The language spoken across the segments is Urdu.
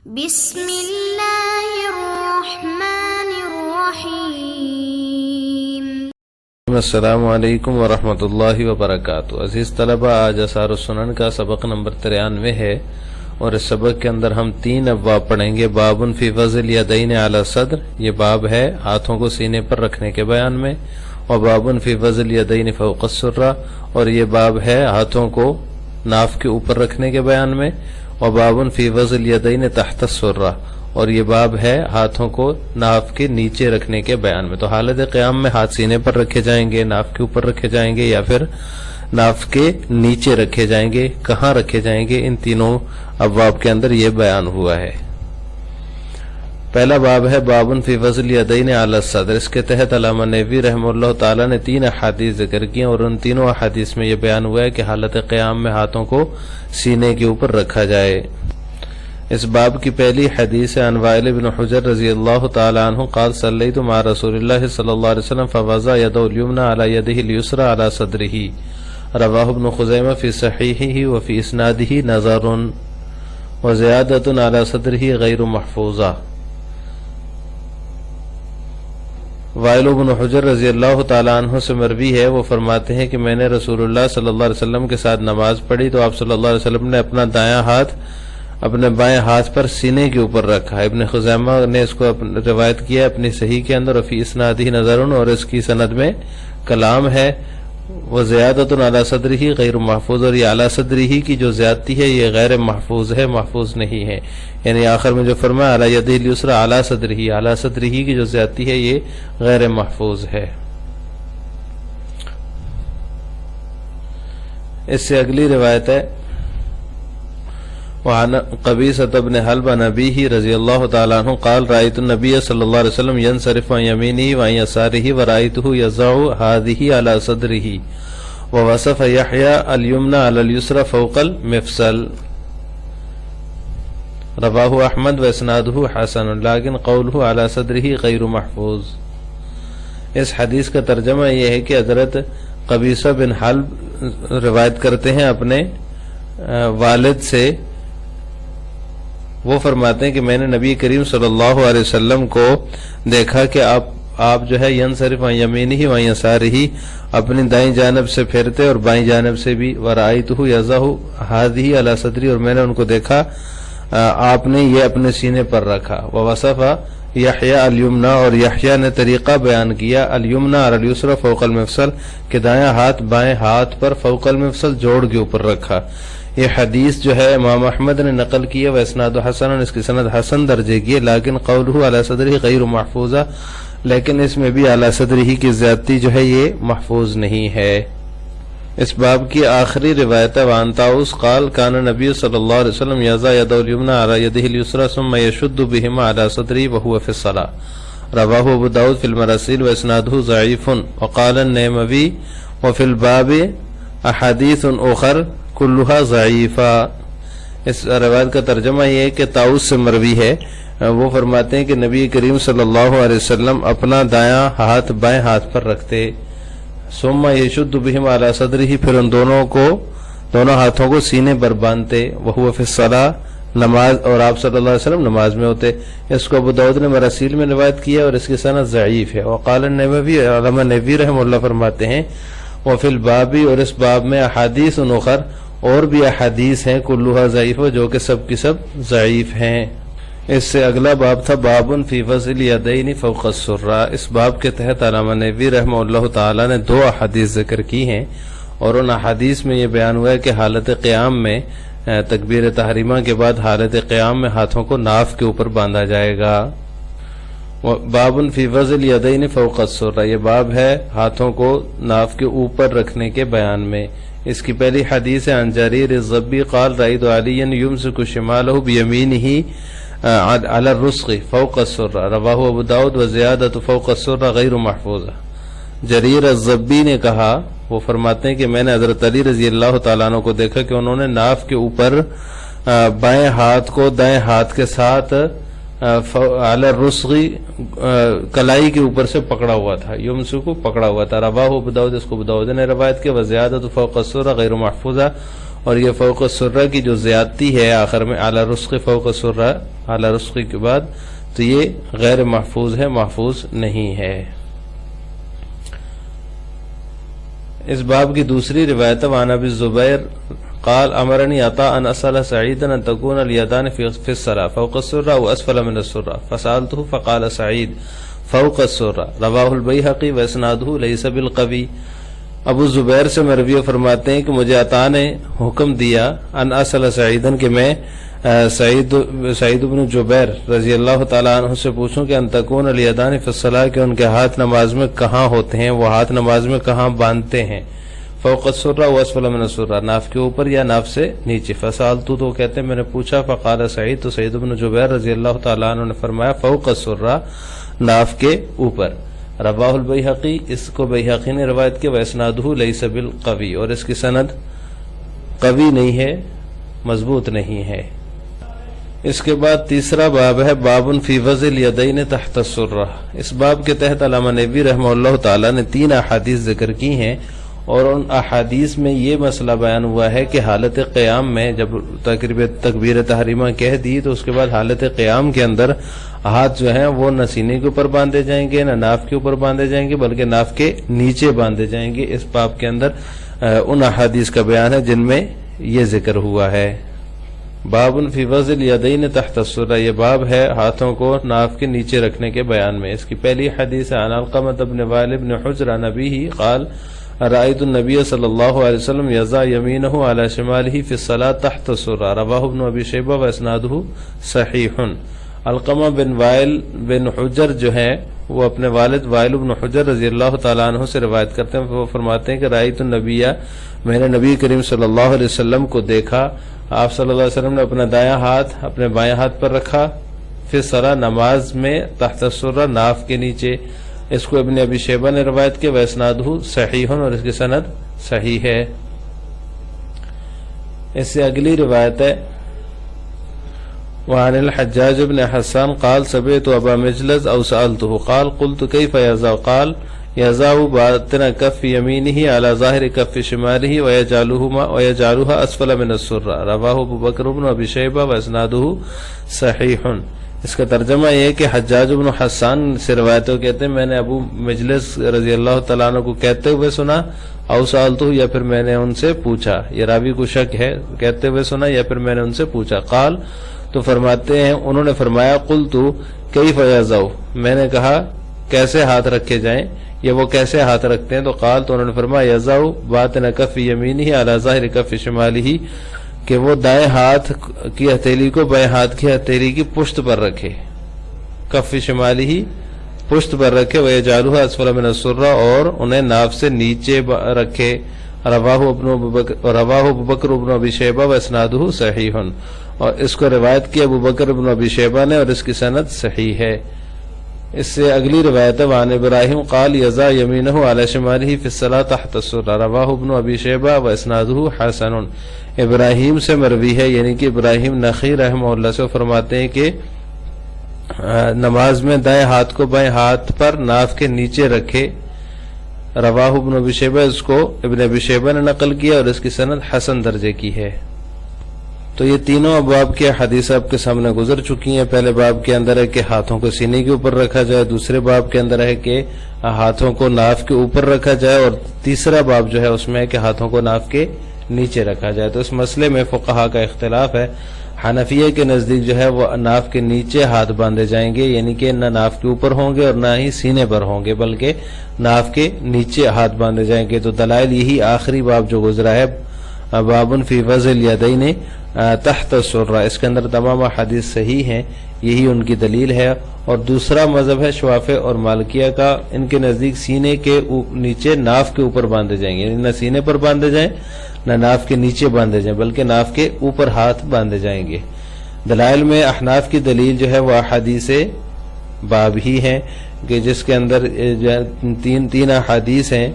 بسم اللہ الرحمن الرحیم۔ السلام علیکم ورحمۃ اللہ وبرکاتہ۔ عزیز طلبہ، آج اثار السنن کا سبق نمبر 93 ہے، اور اس سبق کے اندر ہم 3 ابواب پڑھیں گے۔ باب فی وضع الیدین علی الصدر، یہ باب ہے ہاتھوں کو سینے پر رکھنے کے بیان میں، اور باب فی وضع الیدین فوق السرہ، اور یہ باب ہے ہاتھوں کو ناف کے اوپر رکھنے کے بیان میں، اور باب فی وضع الیدین تحت السرہ، اور یہ باب ہے ہاتھوں کو ناف کے نیچے رکھنے کے بیان میں۔ تو حالت قیام میں ہاتھ سینے پر رکھے جائیں گے، ناف کے اوپر رکھے جائیں گے، یا پھر ناف کے نیچے رکھے جائیں گے، کہاں رکھے جائیں گے، ان تینوں ابواب کے اندر یہ بیان ہوا ہے۔ پہلا باب ہے باب فی وضع الیدین علی الصدر۔ اس کے تحت علامہ نووی رحمہ اللہ تعالی نے 3 احادیث ذکر کی، اور ان تینوں احادیث میں یہ بیان ہوا ہے کہ حالت قیام میں ہاتھوں کو سینے کے اوپر رکھا جائے۔ اس باب کی پہلی حدیث ہے عن وائل بن حجر رضی اللہ تعالی عنہ قال صلیت مع رسول اللہ صلی اللہ علیہ وسلم فوضع یده الیمنى علی یده الیسرى علی صدره، رواہ ابن خزیمہ فی صحیحہ وفی اسنادہ نظر وزیادۃ علی صدره غیر محفوظہ۔ وائل بن حجر رضی اللہ تعالی عنہ سے مروی ہے، وہ فرماتے ہیں کہ میں نے رسول اللہ صلی اللہ علیہ وسلم کے ساتھ نماز پڑھی تو آپ صلی اللہ علیہ وسلم نے اپنا دایاں ہاتھ اپنے بائیں ہاتھ پر سینے کے اوپر رکھا۔ ابن خزیمہ نے اس کو روایت کیا اپنی صحیح کے اندر، فی اسنادہ نظر، اور اس کی سند میں کلام ہے، وہ زیادۃ علی صدرہ غیر محفوظ، اور یہ اعلی صدرہ کی جو زیادتی ہے یہ غیر محفوظ ہے، محفوظ نہیں ہے۔ یعنی آخر میں جو فرمایا علی یدہ الیسری اعلی صدرہ کی جو زیادتی ہے یہ غیر محفوظ ہے۔ اس سے اگلی روایت ہے وعن قبیصۃ بن حلب عن ابیہ رضی اللہ تعالی عنہ قال رأیت النبی صلی اللہ علیہ وسلم ینصرف عن یمینہ وعن یسارہ ورأیتہ یضع ہذہ علی صدرہ ووصف یحییٰ الیمنى علی الیسری فوق المفصل، رواہ احمد واسنادہ حسن لیکن قولہ علی صدرہ غیر محفوظ۔ اس حدیث کا ترجمہ یہ ہے کہ حضرت قبیصہ بن حلب روایت کرتے ہیں اپنے والد سے، وہ فرماتے ہیں کہ میں نے نبی کریم صلی اللہ علیہ وسلم کو دیکھا کہ آپ جو ہے ینصرف عن یمینہ و یسارہ، اپنی دائیں جانب سے پھرتے اور بائیں جانب سے بھی، ورأیتہ یضع ہذہ علی صدرہ، اور میں نے ان کو دیکھا آپ نے یہ اپنے سینے پر رکھا۔ ووصف یحییٰ الیمنى، اور یحییٰ نے طریقہ بیان کیا، الیمنى علی الیسری فوق المفصل، کہ دایاں ہاتھ بائیں ہاتھ پر فوق المفصل جوڑ کے اوپر رکھا۔ یہ حدیث جو ہے امام احمد نے نقل کی ہے، واسناد حسن، اس کی سند حسن درجے کی ہے، لیکن قولہ علی صدرہ غیر محفوظہ، لیکن اس میں بھی اعلی صدرہ کی زیادتی جو ہے یہ محفوظ نہیں ہے۔ اس باب کی آخری روایت ہے وعن طاؤس قال کان نبی صلی اللہ علیہ وسلم یضع یدہ الیمنى علی یدہ الیسری ثم یشد بہما علی صدرہ وہو فی الصلاۃ، رواہ ابو داؤد فی المراسیل واسنادہ ضعیف، وقال النیموی وفی الباب احادیث اخر کلها ضعیفہ۔ اس روایت کا ترجمہ یہ ہے کہ طاؤس سے مروی ہے، وہ فرماتے ہیں کہ نبی کریم صلی اللہ علیہ وسلم اپنا دایاں ہاتھ بائیں ہاتھ پر رکھتے، ثم یشد بہما علی صدرہ، پھر ان دونوں ہاتھوں کو سینے پر باندھتے، وہو فی الصلاۃ، نماز، اور آپ صلی اللہ علیہ وسلم نماز میں ہوتے۔ اس کو ابو داؤد نے مراسیل میں روایت کیا اور اس کی سند ضعیف ہے۔ وقال النووی، علامہ نووی رحمہ اللہ فرماتے ہیں وفی الباب، اور اس باب میں احادیث اخر، اور بھی احادیث ہیں، کلھا ضعیف، جو کہ سب کی سب ضعیف ہیں۔ اس سے اگلا باب تھا باب فی وضع الیدین فوق السرہ۔ اس باب کے تحت علامہ نووی رحمہ اللہ تعالی نے 2 احادیث ذکر کی ہیں، اور ان احادیث میں یہ بیان ہوا ہے کہ حالت قیام میں تکبیر تحریمہ کے بعد حالت قیام میں ہاتھوں کو ناف کے اوپر باندھا جائے گا۔ باب فی وضع الیدین فوق السرہ، یہ باب ہے ہاتھوں کو ناف کے اوپر رکھنے کے بیان میں۔ اس کی پہلی حدیث ہے عن جریر الضبی قال رأیت علیا یمسک شمالہ بیمینہ علی الرسغ فوق السرہ، رواہ ابو داؤد وزیادۃ فوق السرہ غیر محفوظہ۔ جریر الضبی نے کہا، وہ فرماتے ہیں کہ میں نے حضرت علی رضی اللہ تعالیٰ عنہ کو دیکھا کہ انہوں نے ناف کے اوپر بائیں ہاتھ کو دائیں ہاتھ کے ساتھ علی الرسغ، کلائی کے اوپر سے پکڑا ہوا تھا، یمسک پکڑا ہوا تھا، رواہ ابو داؤد، اس کو ابو داؤد نے روایت کی، وزیادۃ فوق السرہ غیر محفوظہ، اور یہ فوق السرہ کی جو زیادتی ہے آخر میں اعلی رزق فوق السرہ، اعلی رزق کے بعد، تو یہ غیر محفوظ ہے، محفوظ نہیں ہے۔ اس باب کی دوسری روایت عن ابی الزبیر قال امرنی عطاء ان اسأل سعیدا ان تكون الیدان فی الصلاة فوق السرہ واسفل من السرہ فسألته فقال سعید فوق السرہ، رواہ البیہقی واسنادہ لیس بالقوی۔ ابو زبیر سے مروی فرماتے ہیں کہ مجھے عطا نے حکم دیا ان اسأل سعیدا کہ میں سعید بن جبیر رضی اللہ تعالیٰ عنہ سے پوچھوں کہ ان تکون الیدان فی الصلاة کہ ان کے ہاتھ نماز میں کہاں ہوتے ہیں، وہ ہاتھ نماز میں کہاں باندھتے ہیں، فوق السرہ واسفل من السرہ، ناف کے اوپر یا ناف سے نیچے۔ فسألتو تو کہتے ہیں میں نے پوچھا، فقال سعید تو سعید بن جبیر رضی اللہ تعالیٰ عنہ نے فرمایا فوق السرہ، ناف کے اوپر۔ رواہ البیہقی، اس کو بیہقی نے روایت کی، واسنادہ لیس بالقوی، اور اس کی سند قوی نہیں ہے، مضبوط نہیں ہے۔ اس کے بعد تیسرا باب ہے باب فی وضع الیدین تحت السرہ۔ اس باب کے تحت علامہ نووی رحمہ اللہ تعالی نے 3 احادیث ذکر کی ہیں، اور ان احادیث میں یہ مسئلہ بیان ہوا ہے کہ حالت قیام میں جب تکبیر تحریمہ کہہ دی تو اس کے بعد حالت قیام کے اندر ہاتھ جو ہیں وہ نہ سینے کے اوپر باندھے جائیں گے، نہ ناف کے اوپر باندھے جائیں گے، بلکہ ناف کے نیچے باندھے جائیں گے۔ اس باب کے اندر ان احادیث کا بیان ہے جن میں یہ ذکر ہوا ہے۔ باب فی وضع الیدین تحت السرہ، یہ باب ہے ہاتھوں کو ناف کے نیچے رکھنے کے بیان میں۔ اس کی پہلی حدیث ہے عن علقمۃ بن وائل بن حجر عن ابیہ قال رأیت النبی صلی اللہ علیہ وسلم یضع یمینہ علی شمالہ فی الصلاۃ تحت السرہ، رواہ ابن ابی شیبہ واسنادہ صحیح۔ علقمہ بن وائل بن حجر جو ہے وہ اپنے والد وائل بن حجر رضی اللہ تعالیٰ عنہ سے روایت کرتے ہیں، وہ فرماتے ہیں کہ رأیت النبی، میں نے نبی کریم صلی اللہ علیہ وسلم کو دیکھا، آپ صلی اللہ علیہ وسلم نے اپنا دایاں ہاتھ اپنے بائیں ہاتھ پر رکھا، فی الصلاۃ نماز میں، تحت السرہ ناف کے نیچے۔ اس کو ابن ابی شیبہ نے روایت کی، واسنادہ صحیح، اور اس کی سند صحیح ہے۔ اس سے اگلی روایت ہے وعن الحجاج بن حسان قال سمعت ابا مجلس او سألته قال قلت كيف يضع قال يضع باطن كف يمينه على ظاهر كف شماله ويجعلها اسفل من السرة، رواه ابو بکر بن ابی شیبہ واسناده صحیح۔ اس کا ترجمہ یہ ہے کہ حجاج بن حسان سے روایتوں کہتے ہیں میں نے ابو مجلس رضی اللہ تعالیٰ عنہ کو کہتے ہوئے سنا، او سألتہ یا پھر میں نے ان سے پوچھا، یہ راوی کو شک ہے، کہتے ہوئے سنا یا پھر میں نے ان سے پوچھا۔ قال تو فرماتے ہیں انہوں نے فرمایا قلت کیف یضع، میں نے کہا کیسے ہاتھ رکھے جائیں یا وہ کیسے ہاتھ رکھتے ہیں، تو قال تو انہوں نے فرمایا یضع باطن کف یمینہ علی ظاہر کف شمالہ، کہ وہ دائیں ہاتھ کی ہتھیلی کو بائیں ہاتھ کی ہتھیلی کی پشت پر رکھے، کف شمالہ پشت پر رکھے، ویجعلها اسفل من السرہ، اور انہیں ناف سے نیچے رکھے۔ رواہ ابو بکر بن ابی شیبہ واسنادہ صحیح، اور اس کو روایت کی ابو بکر بن ابی شیبہ نے، اور اس کی سند صحیح ہے۔ اس سے اگلی روایت ہے وعن ابراہیم قال یضع یمینہ علی شمالہ فی الصلاۃ تحت السرہ، رواہ ابن ابی شیبہ واسنادہ حسن۔ ابراہیم سے مروی ہے، یعنی کہ ابراہیم نخعی رحمہ اللہ سے فرماتے ہیں کہ نماز میں دائیں ہاتھ کو بائیں ہاتھ پر ناف کے نیچے رکھے، رواہ ابن ابی شیبہ، اس کو ابن ابی شیبہ نے نقل کیا، اور اس کی سند حسن درجے کی ہے۔ تو یہ تینوں ابواب کی حدیث آپ کے سامنے گزر چکی ہیں۔ پہلے باب کے اندر ہے کہ ہاتھوں کو سینے کے اوپر رکھا جائے، دوسرے باب کے اندر ہے کہ ہاتھوں کو ناف کے اوپر رکھا جائے، اور تیسرا باب جو ہے اس میں ہے کہ ہاتھوں کو ناف کے نیچے رکھا جائے۔ تو اس مسئلے میں فقہا کا اختلاف ہے۔ حنفیہ کے نزدیک جو ہے وہ ناف کے نیچے ہاتھ باندھے جائیں گے، یعنی کہ نہ ناف کے اوپر ہوں گے اور نہ ہی سینے پر ہوں گے، بلکہ ناف کے نیچے ہاتھ باندھے جائیں گے۔ تو دلائل یہی آخری باب جو گزرا ہے باب فی وضع الیدین تحت السرہ، اس کے اندر تمام حدیث صحیح ہیں، یہی ان کی دلیل ہے۔ اور دوسرا مذہب ہے شوافع اور مالکیہ کا، ان کے نزدیک سینے کے نیچے ناف کے اوپر باندھے جائیں گے، یعنی نہ سینے پر باندھے جائیں نہ ناف کے نیچے باندھے جائیں، بلکہ ناف کے اوپر ہاتھ باندھے جائیں گے۔ دلائل میں احناف کی دلیل جو ہے وہ احادیث باب ہی ہیں، کہ جس کے اندر تین احادیث ہیں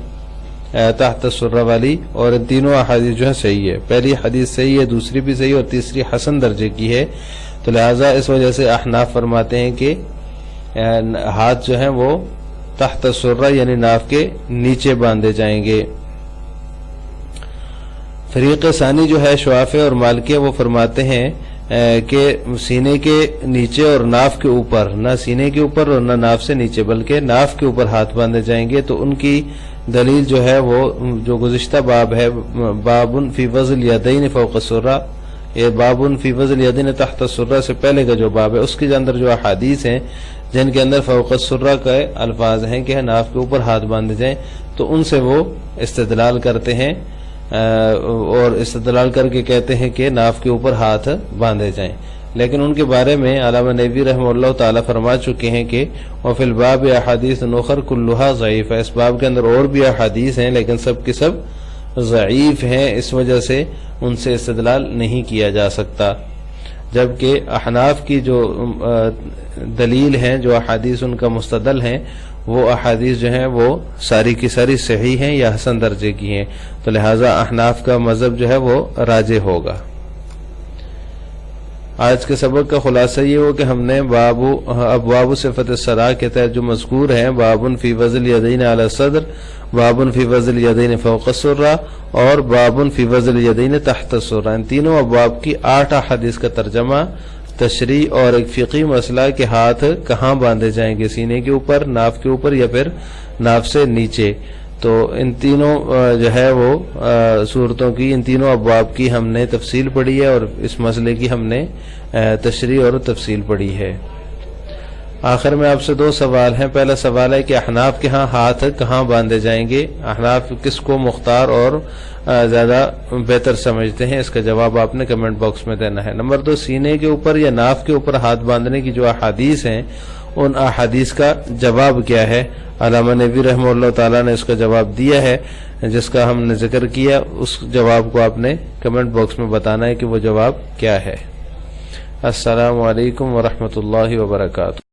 تحت السرہ والی، اور ان تینوں احادیث جو ہے صحیح ہے۔ پہلی حدیث صحیح ہے، دوسری بھی صحیح، اور تیسری حسن درجے کی ہے۔ تو لہٰذا اس وجہ سے احناف فرماتے ہیں کہ ہاتھ جو ہیں وہ تحت السرہ یعنی ناف کے نیچے باندھے جائیں گے۔ فریق ثانی جو ہے شوافی اور مالکیہ وہ فرماتے ہیں کہ سینے کے نیچے اور ناف کے اوپر، نہ سینے کے اوپر اور نہ ناف سے نیچے بلکہ ناف کے اوپر ہاتھ باندھے جائیں گے. تو ان کی دلیل جو ہے وہ جو گزشتہ باب ہے، بابن فی وضع الیدین فوق السرہ، یہ بابن فی وضع الیدین تحت السرہ سے پہلے کا جو باب ہے، اس کے اندر جو احادیث ہیں جن کے اندر فوق السرہ کے الفاظ ہیں کہ ناف کے اوپر ہاتھ باندھے جائیں، تو ان سے وہ استدلال کرتے ہیں اور استدلال کر کے کہتے ہیں کہ ناف کے اوپر ہاتھ باندھے جائیں. لیکن ان کے بارے میں علامہ نبوی رحمہ اللہ تعالی فرما چکے ہیں کہ وفی الباب احادیث اخر کلھا ضعیف ہے، اس باب کے اندر اور بھی احادیث ہیں لیکن سب کے سب ضعیف ہیں، اس وجہ سے ان سے استدلال نہیں کیا جا سکتا. جبکہ احناف کی جو دلیل ہیں، جو احادیث ان کا مستدل ہیں، وہ احادیث جو ہیں وہ ساری کی ساری صحیح ہیں یا حسن درجے کی ہیں، تو لہٰذا احناف کا مذہب جو ہے وہ راجح ہوگا. آج کے سبق کا خلاصہ یہ ہو کہ ہم نے ابواب صفت الصلاۃ کے تحت جو مذکور ہیں، بابن فی وضع الیدین علی الصدر، بابن فی وضع الیدین فوق السرہ اور بابن فی وضع الیدین تحت السرہ، ان تینوں ابواب کی 8 احادیث کا ترجمہ، تشریح اور ایک فقہی مسئلہ کہ ہاتھ کہاں باندھے جائیں گے، سینے کے اوپر، ناف کے اوپر یا پھر ناف سے نیچے. تو ان تینوں جو ہے وہ صورتوں کی، ان تینوں ابواب کی ہم نے تفصیل پڑھی ہے اور اس مسئلے کی ہم نے تشریح اور تفصیل پڑھی ہے. آخر میں آپ سے 2 سوال ہیں. پہلا سوال ہے کہ احناف کے ہاں ہاتھ کہاں باندھے جائیں گے، احناف کس کو مختار اور زیادہ بہتر سمجھتے ہیں، اس کا جواب آپ نے کمنٹ باکس میں دینا ہے. نمبر 2، سینے کے اوپر یا ناف کے اوپر ہاتھ باندھنے کی جو احادیث ہیں، ان احادیث کا جواب کیا ہے. علامہ نبوی رحمہ اللہ تعالیٰ نے اس کا جواب دیا ہے، جس کا ہم نے ذکر کیا، اس جواب کو آپ نے کمنٹ باکس میں بتانا ہے کہ وہ جواب کیا ہے. السلام علیکم ورحمۃ اللہ وبرکاتہ.